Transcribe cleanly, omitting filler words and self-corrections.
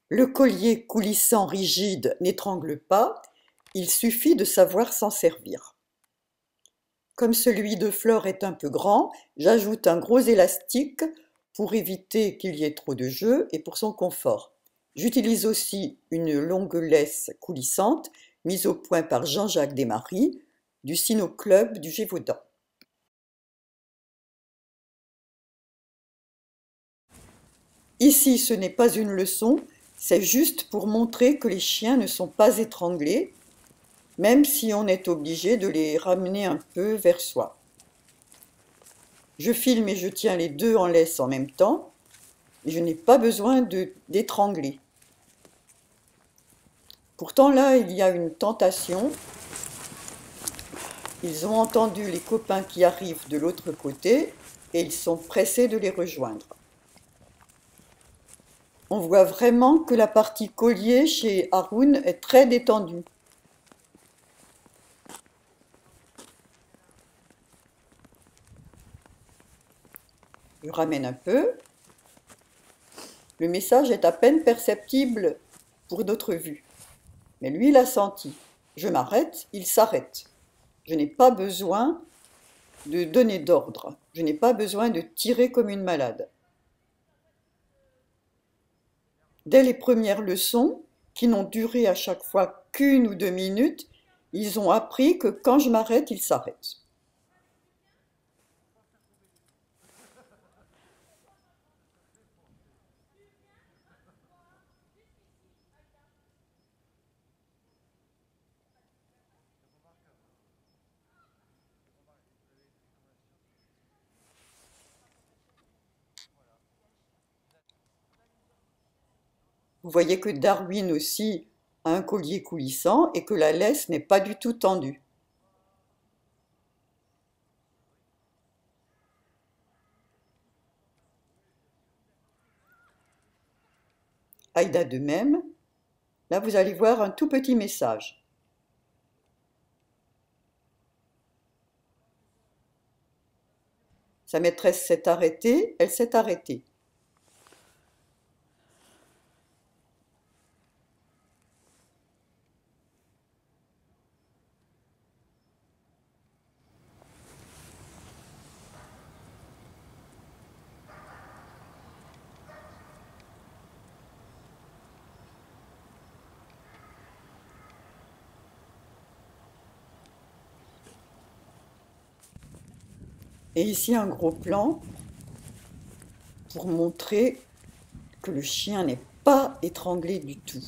Le collier coulissant rigide n'étrangle pas, il suffit de savoir s'en servir. Comme celui de Flore est un peu grand, j'ajoute un gros élastique pour éviter qu'il y ait trop de jeu et pour son confort. J'utilise aussi une longue laisse coulissante mise au point par Jean-Jacques Desmaris du Cyno Club du Gévaudan. Ici, ce n'est pas une leçon, c'est juste pour montrer que les chiens ne sont pas étranglés, même si on est obligé de les ramener un peu vers soi. Je filme et je tiens les deux en laisse en même temps, et je n'ai pas besoin d'étrangler. Pourtant là, il y a une tentation. Ils ont entendu les copains qui arrivent de l'autre côté, et ils sont pressés de les rejoindre. On voit vraiment que la partie collier chez Haroun est très détendue. Je ramène un peu. Le message est à peine perceptible pour notre vue. Mais lui l'a senti. Je m'arrête, il s'arrête. Je n'ai pas besoin de donner d'ordre. Je n'ai pas besoin de tirer comme une malade. Dès les premières leçons, qui n'ont duré à chaque fois qu'1 ou 2 minutes, ils ont appris que quand je m'arrête, ils s'arrêtent. Vous voyez que Darwin aussi a un collier coulissant et que la laisse n'est pas du tout tendue. Aïda de même. Là, vous allez voir un tout petit message. Sa maîtresse s'est arrêtée, elle s'est arrêtée. Et ici un gros plan pour montrer que le chien n'est pas étranglé du tout.